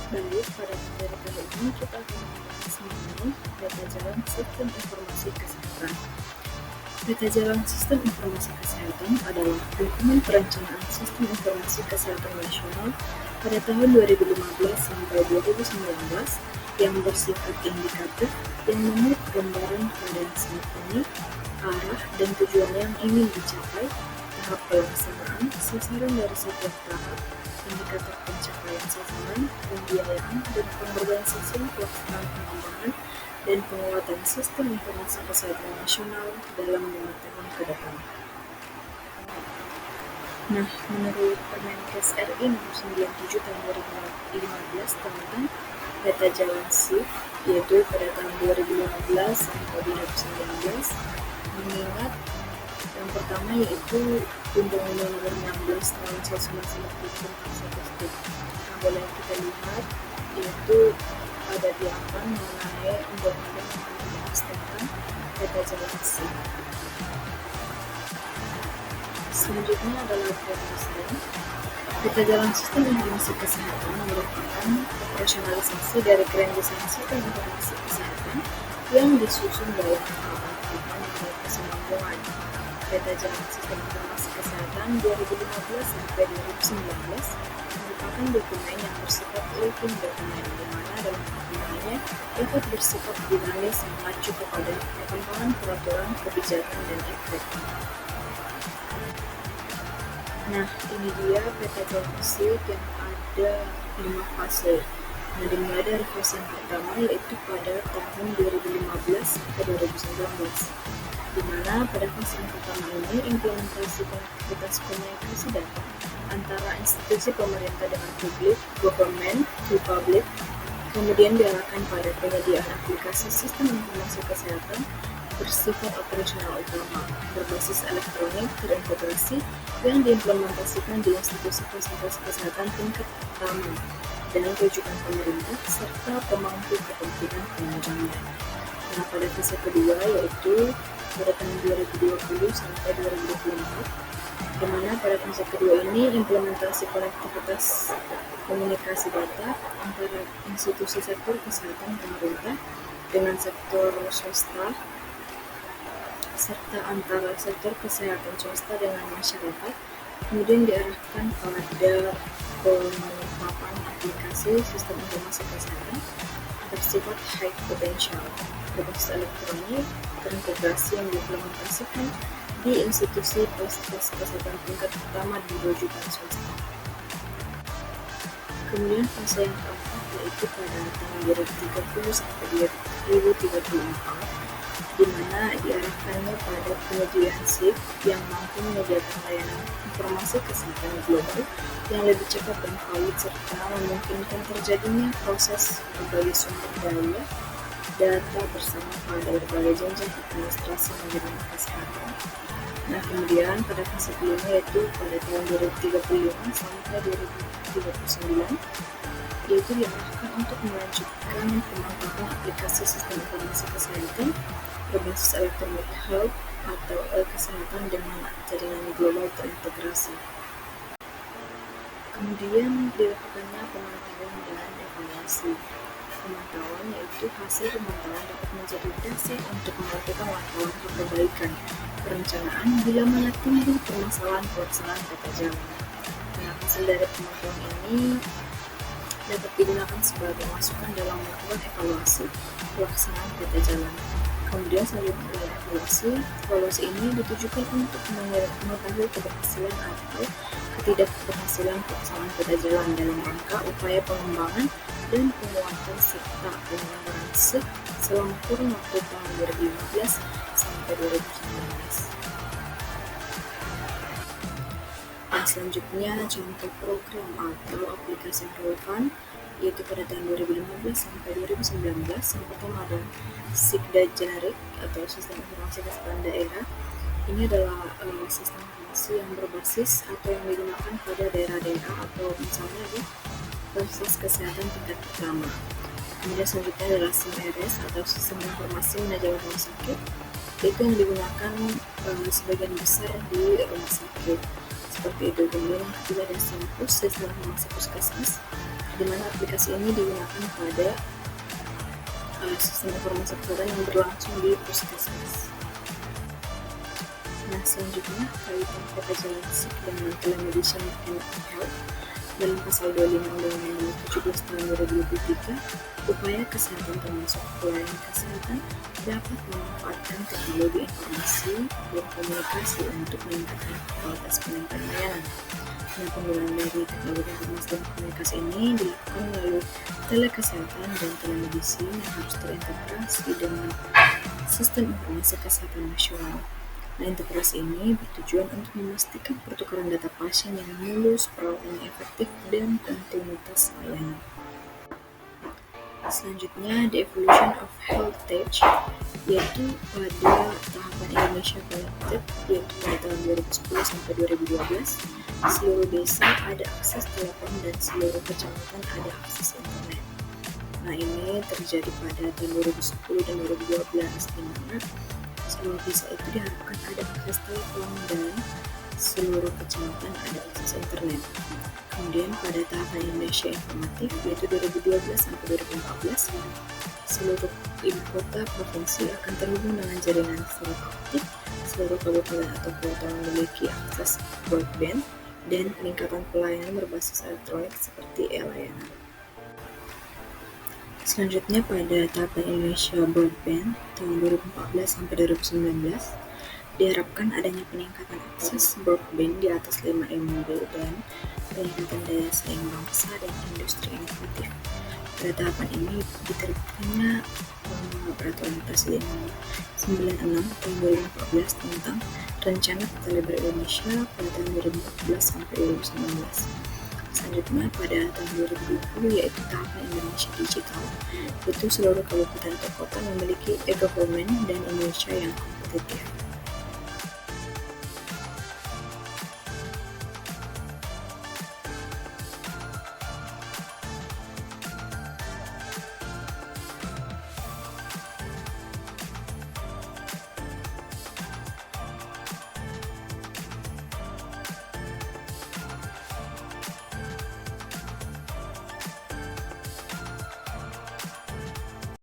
Baik, pada materi kali ini kita akan membahas mengenai peta jalan sistem informasi kesehatan. Peta jalan sistem informasi kesehatan adalah dokumen perencanaan sistem informasi kesehatan nasional pada tahun 2015 sampai 2019 yang bersifat indikatif yang memuat gambaran keadaan saat ini, arah dan tujuan yang ingin dicapai, tahap pelaksanaan, sasaran dari setiap tahap, indikator pencapaian sasaran, pembiayaan, dan pengorganisasian pelaksanaan pengembangan dan penguatan sistem informasi kesehatan nasional dalam 5 tahun ke depan. Nah, menurut Permenkes RI nomor 97 tahun 2015 tentang peta jalan SIP, yaitu pada tahun 2015 sampai 2019, mengingat yang pertama yaitu Undang-Undang Nomor 16 tahun 1990 tentang statistik. Nah, boleh kita lihat yaitu ada diagram mengenai undang-undang yang membahas tentang peta jalan SIP. Selanjutnya adalah pembahasan. Peta jalan sistem informasi kesehatan merupakan operasionalisasi dari Grand Design Sistem Informasi Kesehatan yang disusun dalam rangka penyelenggaraan dan kesinambungan. Peta jalan sistem informasi kesehatan 2015 sampai 2019 merupakan dokumen yang bersifat living dokumen, di mana dalam penggunaannya dapat bersifat dinamis mengacu kepada perkembangan peraturan, kebijakan, dan efek. Nah, ini dia peta jalan SIP yang ada 5 fase. Nah, dimulai dari fase yang pertama yaitu pada tahun 2015 sampai 2019. Di mana pada fase yang pertama ini implementasi konektivitas komunikasi data antara institusi pemerintah dengan publik, government to public, kemudian diarahkan pada penyediaan aplikasi sistem informasi kesehatan bersifat operasional utama, berbasis elektronik terintegrasi yang diimplementasikan di institusi fasilitas kesehatan tingkat pertama dengan rujukan pemerintah serta pemangku kepentingan penunjangnya. Nah, pada fase kedua yaitu pada tahun 2020 sampai 2024, di mana pada fase kedua ini implementasi konektivitas komunikasi data antara institusi sektor kesehatan pemerintah dengan sektor swasta serta antara sektor kesehatan swasta dengan masyarakat, kemudian diarahkan pada penerapan aplikasi sistem informasi kesehatan bersifat high potential, berbasis elektronik, terintegrasi yang diimplementasikan di institusi fasilitas kesehatan tingkat pertama di rujukan swasta. Kemudian fase yang keempat yaitu pada tahun 2030 sampai 2034, di mana diarahkannya pada penyediaan SIP yang mampu menyediakan layanan informasi kesehatan global yang lebih cepat dan valid serta memungkinkan terjadinya proses berbagai sumber daya data bersama pada berbagai jenjang administrasi manajemen kesehatan. Nah, kemudian pada fase kelima yaitu pada tahun 2035 sampai 2039, yaitu diarahkan untuk melanjutkan pemanfaatan aplikasi sistem informasi kesehatan berbasis elektronik health atau kesehatan dengan jaringan global terintegrasi. Kemudian dilakukannya pemantauan dan evaluasi. Pemantauan yaitu hasil pemantauan dapat menjadi dasar untuk melakukan langkah-langkah perbaikan perencanaan bila mana timbul permasalahan pelaksanaan peta jalan. Nah, hasil dari pemantauan ini dapat digunakan sebagai masukan dalam melakukan evaluasi pelaksanaan peta jalan. Kemudian selanjutnya evaluasi ini ditujukan untuk mengetahui keberhasilan atau ketidakberhasilan pelaksanaan peta jalan dalam rangka upaya pengembangan dan penguatan serta penyelenggaraan SIP selama kurun waktu tahun 2015 sampai 2019. Dan selanjutnya contoh program atau aplikasi yang relevan yaitu pada tahun 2015 sampai 2019. Yang pertama ada SIKDA Generik atau Sistem Informasi Kesehatan Daerah. Ini adalah sistem informasi yang berbasis atau yang digunakan pada daerah-daerah atau misalnya di fasilitas kesehatan tingkat pertama. Kemudian selanjutnya adalah SIMRS atau Sistem Informasi Manajemen Rumah Sakit, itu yang digunakan sebagian besar di rumah sakit seperti itu. Kemudian yang ketiga ada SIMPUS, Sistem Informasi Puskesmas. di mana aplikasi ini digunakan pada sistem informasi kesehatan yang berlangsung di puskesmas. Nah, selanjutnya kaitan peta jalan SIK dengan telemedicine and health. Dalam pasal 25 Undang-Undang Nomor 17 Tahun 2023, upaya kesehatan termasuk pelayanan kesehatan dapat memanfaatkan teknologi informasi dan komunikasi untuk meningkatkan kualitas penyampaian layanan. Nah, penggunaan dari teknologi informasi dan komunikasi ini dilakukan melalui telekesehatan dan telemedicine yang harus terintegrasi dengan sistem informasi kesehatan nasional. Nah, integrasi ini bertujuan untuk memastikan pertukaran data pasien yang mulus, perawatan yang efektif, dan kontinuitas layanan. Selanjutnya, the evolution of health tech, yaitu pada tahapan Indonesia Connected, yaitu pada tahun 2010 sampai 2012, seluruh desa ada akses telepon dan seluruh kecamatan ada akses internet. Nah, ini terjadi pada tahun 2010 dan 2012, di mana seluruh desa itu diharapkan ada akses telepon dan seluruh kecamatan ada akses internet. Kemudian pada tahapan Indonesia Informatif, yaitu 2012 sampai 2014, seluruh ibu kota provinsi akan terhubung dengan jaringan fiber optik, seluruh kabupaten atau kota memiliki akses broadband, dan peningkatan pelayanan berbasis elektronik seperti e-layanan. Selanjutnya pada tahapan Indonesia Broadband tahun 2014 sampai 2019, diharapkan adanya peningkatan akses broadband di atas 5 MB dan peningkatan daya saing bangsa dan industri inovatif. Pada tahapan ini diterbitkannya Peraturan Presiden Nomor 96 tahun 2014 tentang Rencana Tata Lebar Indonesia pada tahun 2014 sampai 2019. Selanjutnya pada tahun 2020 yaitu tahapan Indonesia Digital, itu seluruh kabupaten atau kota memiliki e-government dan Indonesia yang kompetitif.